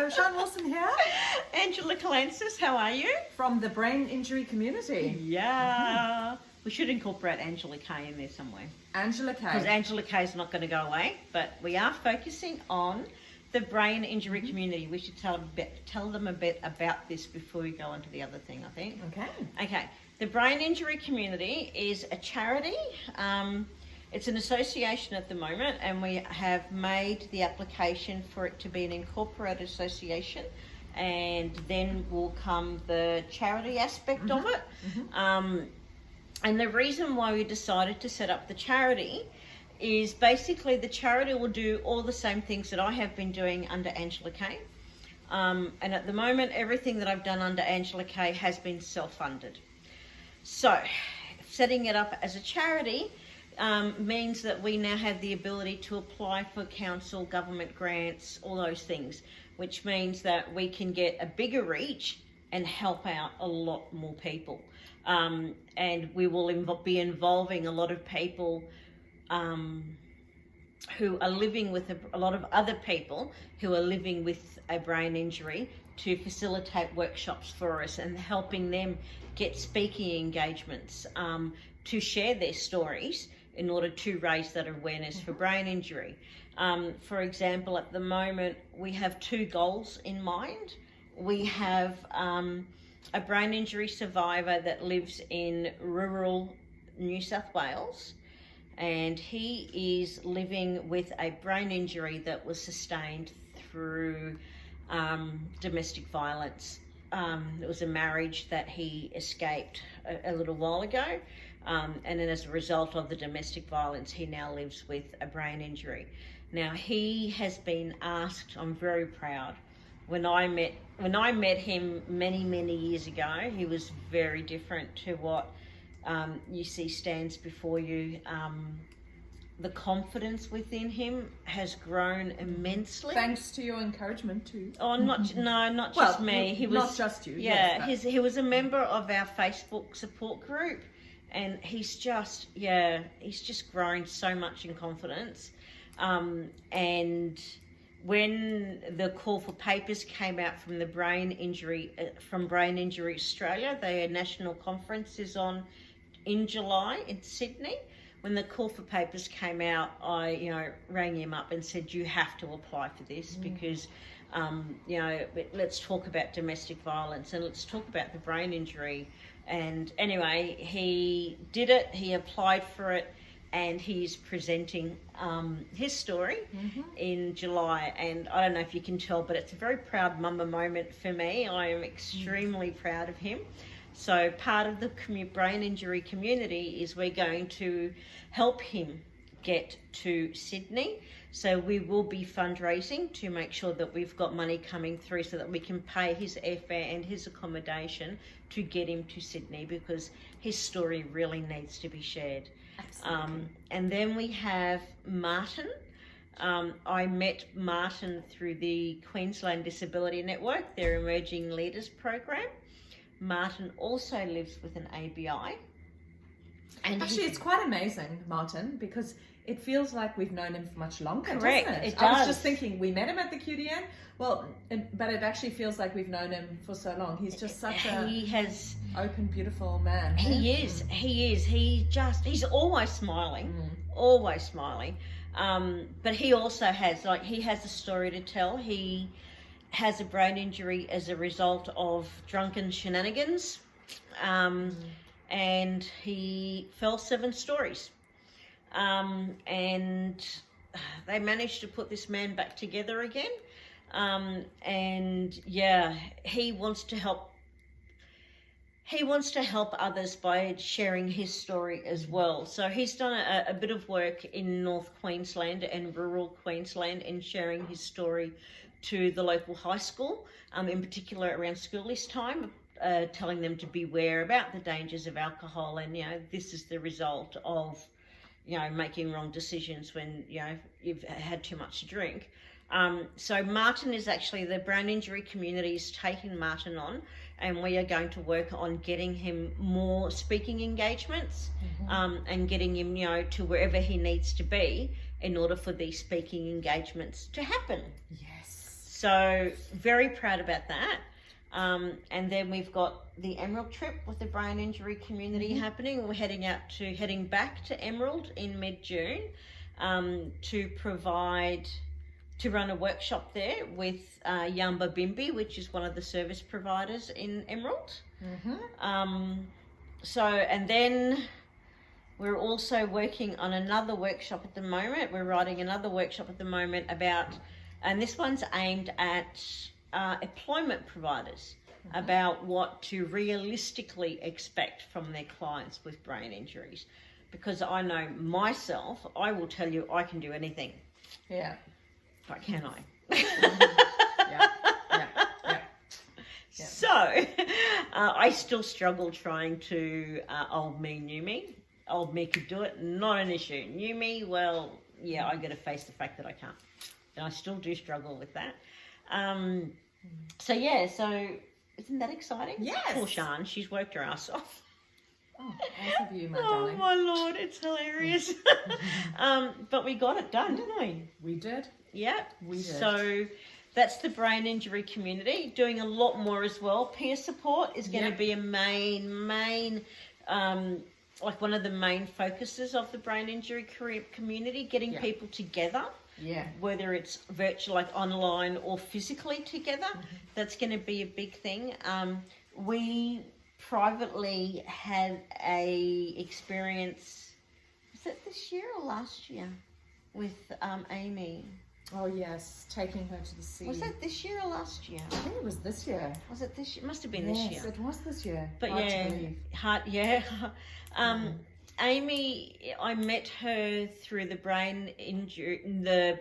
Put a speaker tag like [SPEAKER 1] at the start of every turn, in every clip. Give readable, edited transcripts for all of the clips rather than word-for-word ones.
[SPEAKER 1] Hello, Sean Wilson here.
[SPEAKER 2] Angela Calancis, how are you?
[SPEAKER 1] From the brain injury community.
[SPEAKER 2] Yeah. We should incorporate Angela Kay in there somewhere.
[SPEAKER 1] Angela
[SPEAKER 2] Because
[SPEAKER 1] Kay.
[SPEAKER 2] Angela Kay is not going to go away, but we are focusing on the brain injury community. We should tell them a bit about this before we go on to the other thing, I think. Okay. The brain injury community is a charity. It's an association at the moment, and we have made the application for it to be an incorporated association, and then will come the charity aspect of it. And the reason why we decided to set up the charity is basically the charity will do all the same things that I have been doing under Angela Kay. And at the moment, everything that I've done under Angela Kay has been self-funded. So setting it up as a charity means that we now have the ability to apply for council, government grants, all those things, which means that we can get a bigger reach and help out a lot more people. And we will be involving a lot of people who are living with a lot of other people who are living with a brain injury to facilitate workshops for us and helping them get speaking engagements to share their stories in order to raise that awareness for brain injury. For example, at the moment, we have two goals in mind. We have a brain injury survivor that lives in rural New South Wales, and he is living with a brain injury that was sustained through domestic violence. It was a marriage that he escaped a little while ago, and then as a result of the domestic violence, he now lives with a brain injury. Now, he has been asked, I'm very proud, when I met him many years ago, he was very different to what you see stands before you. The confidence within him has grown immensely.
[SPEAKER 1] Thanks to your encouragement too.
[SPEAKER 2] Oh, not just me. He was
[SPEAKER 1] not just you.
[SPEAKER 2] Yeah, he was a member of our Facebook support group, and he's just grown so much in confidence. And when the call for papers came out from the Brain Injury Australia, their national conference is on in July in Sydney. When the call for papers came out, I rang him up and said, you have to apply for this because let's talk about domestic violence and let's talk about the brain injury. And anyway, he did it, he applied for it, and he's presenting his story in July. And I don't know if you can tell, but it's a very proud mama moment for me. I am extremely proud of him. So part of the brain injury community is we're going to help him get to Sydney. So we will be fundraising to make sure that we've got money coming through so that we can pay his airfare and his accommodation to get him to Sydney, because his story really needs to be shared. And then we have Martin. I met Martin through the Queensland Disability Network, their Emerging Leaders program. Martin also lives with an ABI. And
[SPEAKER 1] actually, it's quite amazing, Martin, because it feels like we've known him for much longer.
[SPEAKER 2] Correct,
[SPEAKER 1] doesn't it?
[SPEAKER 2] it
[SPEAKER 1] I was
[SPEAKER 2] does.
[SPEAKER 1] just thinking, we met him at the QDN, but it actually feels like we've known him for so long. He's just such open, beautiful man.
[SPEAKER 2] He is. He's always smiling, always smiling. But he also has a story to tell. He has a brain injury as a result of drunken shenanigans, and he fell 7 stories. And they managed to put this man back together again. And yeah, he wants to help others by sharing his story as well. So he's done a bit of work in North Queensland and rural Queensland in sharing his story to the local high school, in particular around school list time, telling them to beware about the dangers of alcohol, and this is the result of making wrong decisions when you've had too much to drink. So Martin is actually, the brain injury community is taking Martin on, and we are going to work on getting him more speaking engagements, and getting him to wherever he needs to be in order for these speaking engagements to happen.
[SPEAKER 1] Yes.
[SPEAKER 2] So very proud about that. And then we've got the Emerald trip with the brain injury community happening. We're heading back to Emerald in mid-June to run a workshop there with Yamba Bimbi, which is one of the service providers in Emerald. And then we're also working on another workshop at the moment. We're writing another workshop at the moment and this one's aimed at employment providers, about what to realistically expect from their clients with brain injuries. Because I know myself, I will tell you I can do anything.
[SPEAKER 1] Yeah.
[SPEAKER 2] But can I?
[SPEAKER 1] Yeah.
[SPEAKER 2] So, I still struggle trying to old me, new me. Old me could do it, not an issue. New me, well, yeah, I got to face the fact that I can't. And I still do struggle with that. So isn't that exciting?
[SPEAKER 1] Yes.
[SPEAKER 2] Poor Shan, she's worked her ass off.
[SPEAKER 1] Oh, as have you, my darling.
[SPEAKER 2] Oh, my Lord, it's hilarious. But we got it done, didn't we?
[SPEAKER 1] We did.
[SPEAKER 2] Yeah.
[SPEAKER 1] We did.
[SPEAKER 2] So that's the brain injury community, doing a lot more as well. Peer support is going to be a main like one of the main focuses of the brain injury community, getting people together. Yeah. Whether it's virtual, like online, or physically together, that's going to be a big thing. We privately had a experience, was it this year or last year, with Amy?
[SPEAKER 1] Oh yes, taking her to the sea.
[SPEAKER 2] Was that this year or last year?
[SPEAKER 1] I think it was this year.
[SPEAKER 2] Was it this year? It must have been this year.
[SPEAKER 1] Yes, it was this year.
[SPEAKER 2] But Amy, I met her through the brain injury, the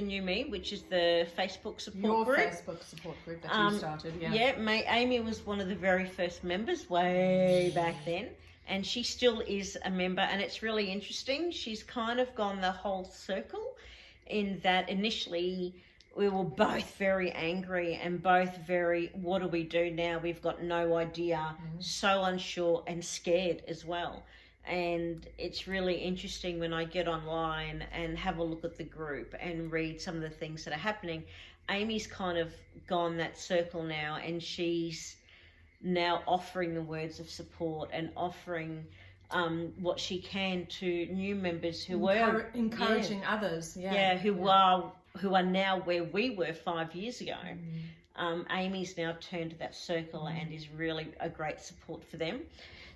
[SPEAKER 2] New Me, which is the Facebook support group.
[SPEAKER 1] Your Facebook support group that you started,
[SPEAKER 2] Amy was one of the very first members way back then, and she still is a member, and it's really interesting. She's kind of gone the whole circle in that initially we were both very angry and both very, what do we do now? We've got no idea, so unsure and scared as well. And it's really interesting when I get online and have a look at the group and read some of the things that are happening. Amy's kind of gone that circle now, and she's now offering the words of support and offering what she can to new members who were
[SPEAKER 1] encouraging others.
[SPEAKER 2] Who are now where we were 5 years ago. Amy's now turned that circle and is really a great support for them.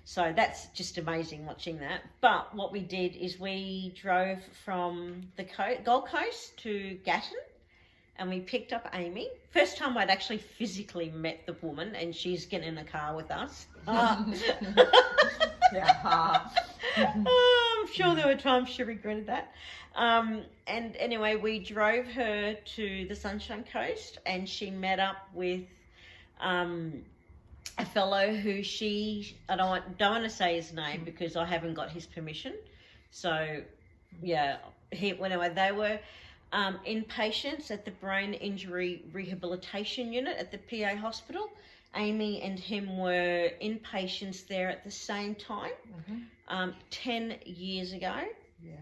[SPEAKER 2] So that's just amazing watching that. But what we did is we drove from the Gold Coast to Gatton, and we picked up Amy. First time I'd actually physically met the woman, and she's getting in a car with us. I'm sure there were times she regretted that. And anyway, we drove her to the Sunshine Coast, and she met up with a fellow who I don't want to say his name because I haven't got his permission. So, they were inpatients at the Brain Injury Rehabilitation Unit at the PA Hospital. Amy and him were inpatients there at the same time, 10 years ago. Yeah.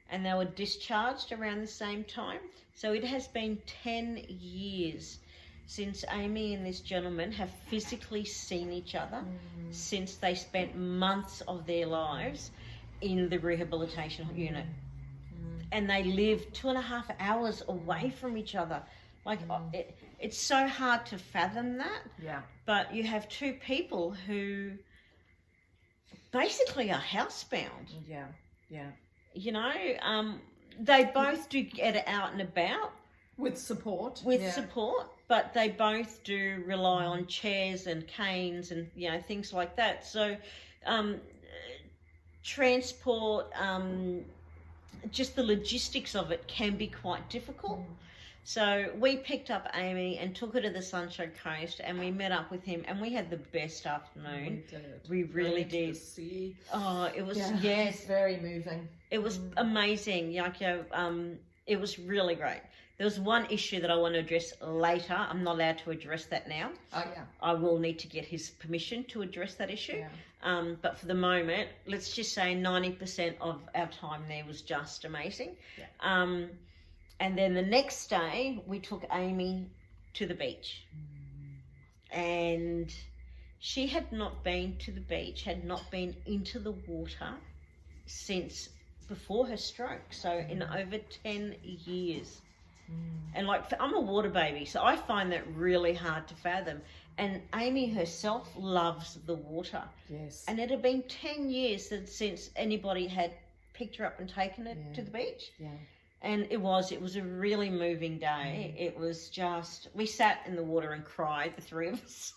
[SPEAKER 2] And they were discharged around the same time. So it has been 10 years since Amy and this gentleman have physically seen each other, since they spent months of their lives in the rehabilitation unit. And they live 2.5 hours away from each other. Like, it's so hard to fathom that. Yeah. But you have two people who basically are housebound. Yeah, yeah. You know, they both do get out and about.
[SPEAKER 1] With support.
[SPEAKER 2] But they both do rely on chairs and canes and, things like that. So, transport, just the logistics of it can be quite difficult. So we picked up Amy and took her to the Sunshine Coast, and we met up with him, and we had the best afternoon. We really did. Oh, it was,
[SPEAKER 1] it's very moving.
[SPEAKER 2] It was amazing. It was really great. There was one issue that I want to address later. I'm not allowed to address that now. Oh, yeah. I will need to get his permission to address that issue. Yeah. But for the moment, let's just say 90% of our time there was just amazing. Yeah. And then the next day, we took Amy to the beach. And she had not been to the beach, had not been into the water since before her stroke. So in over 10 years. And like, I'm a water baby, so I find that really hard to fathom. And Amy herself loves the water.
[SPEAKER 1] Yes.
[SPEAKER 2] And it had been 10 years since anybody had picked her up and taken her to the beach.
[SPEAKER 1] Yeah.
[SPEAKER 2] And it was a really moving day. It was just, we sat in the water and cried, the three of us.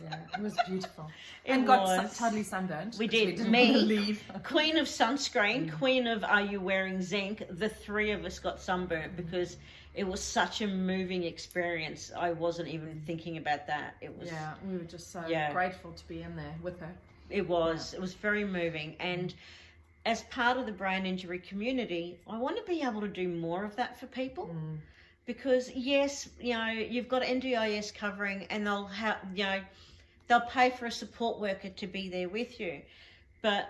[SPEAKER 1] Yeah, it was beautiful. And got totally sunburned.
[SPEAKER 2] We did. Queen of sunscreen, queen of are you wearing zinc, the three of us got sunburnt because it was such a moving experience. I wasn't even thinking about that. It was.
[SPEAKER 1] Yeah, we were just so grateful to be in there with her.
[SPEAKER 2] It was. It was very moving. And as part of the brain injury community, I want to be able to do more of that for people. Because yes, you know, you've got NDIS covering, and they'll have, you know, they'll pay for a support worker to be there with you. But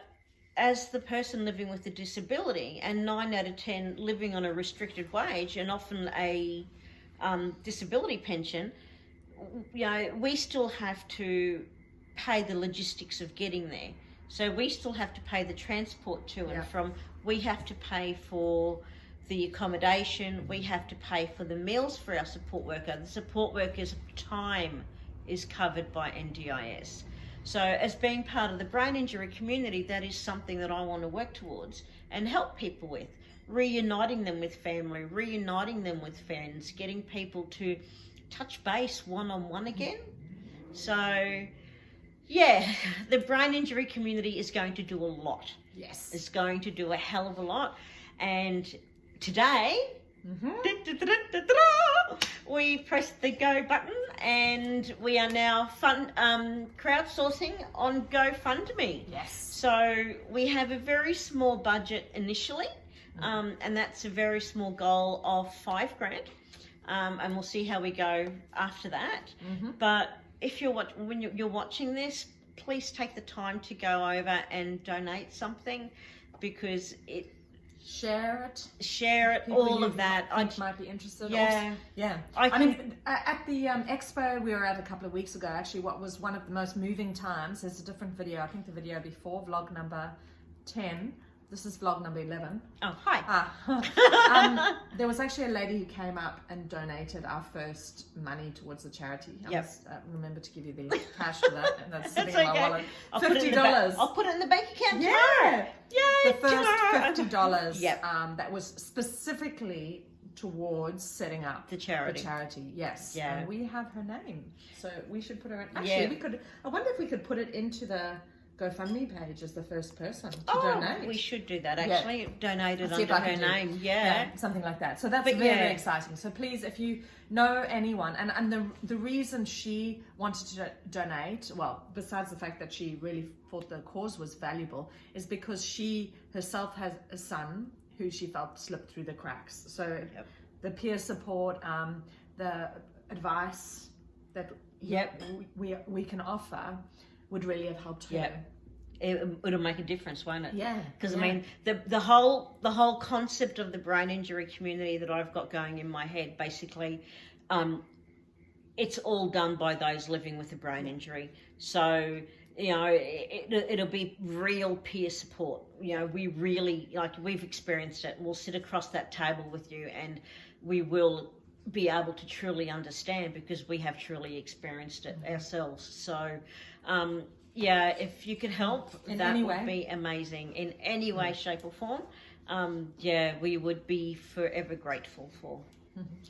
[SPEAKER 2] as the person living with a disability, and 9 out of 10 living on a restricted wage and often a disability pension, you know, we still have to pay the logistics of getting there. So we still have to pay the transport to and from. We have to pay for the accommodation. We have to pay for the meals for our support worker. The support worker's time is covered by NDIS. So as being part of the brain injury community, that is something that I want to work towards and help people with. Reuniting them with family, reuniting them with friends, getting people to touch base one-on-one again. So yeah, the brain injury community is going to do a lot.
[SPEAKER 1] Yes.
[SPEAKER 2] It's going to do a hell of a lot. And today, we pressed the go button and we are now crowdsourcing on GoFundMe.
[SPEAKER 1] Yes.
[SPEAKER 2] So we have a very small budget initially, and that's a very small goal of $5,000. And we'll see how we go after that. But if when you're watching this, please take the time to go over and donate something, because
[SPEAKER 1] share it, people
[SPEAKER 2] all of that.
[SPEAKER 1] I might be interested.
[SPEAKER 2] Yeah.
[SPEAKER 1] I mean, at the expo we were at a couple of weeks ago, actually, what was one of the most moving times, there's a different video, I think the video before, vlog number 10. This is vlog number 11.
[SPEAKER 2] Oh, hi.
[SPEAKER 1] There was actually a lady who came up and donated our first money towards the charity. I must remember to give you the cash for that, and that's sitting in my wallet. $50.
[SPEAKER 2] I'll put it in the bank account.
[SPEAKER 1] Yeah.
[SPEAKER 2] Yay.
[SPEAKER 1] The first $50 that was specifically towards setting up
[SPEAKER 2] the charity.
[SPEAKER 1] Yes.
[SPEAKER 2] Yeah.
[SPEAKER 1] And we have her name, so we should put her in. Actually, we could. I wonder if we could put it into the GoFundMe page as the first person to donate.
[SPEAKER 2] We should do that actually. Donate it under her name.
[SPEAKER 1] Something like that. So that's very exciting. So please, if you know anyone, and the reason she wanted to donate, well, besides the fact that she really thought the cause was valuable, is because she herself has a son who she felt slipped through the cracks. So the peer support, the advice that we can offer would really have helped her.
[SPEAKER 2] It'll make a difference, won't it?
[SPEAKER 1] Yeah.
[SPEAKER 2] Because I mean, the whole concept of the brain injury community that I've got going in my head, basically, it's all done by those living with a brain injury. So, you know, it'll be real peer support. You know, we really, like, we've experienced it. We'll sit across that table with you and we will be able to truly understand, because we have truly experienced it ourselves. So, if you could help, that would be amazing in any way, shape or form. We would be forever grateful for.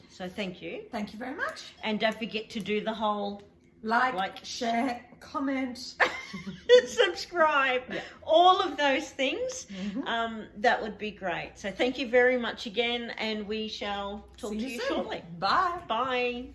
[SPEAKER 2] So thank you.
[SPEAKER 1] Thank you very much.
[SPEAKER 2] And don't forget to do the whole
[SPEAKER 1] like, share, comment,
[SPEAKER 2] subscribe, all of those things. That would be great. So thank you very much again, and we shall talk to you shortly.
[SPEAKER 1] Bye.
[SPEAKER 2] Bye.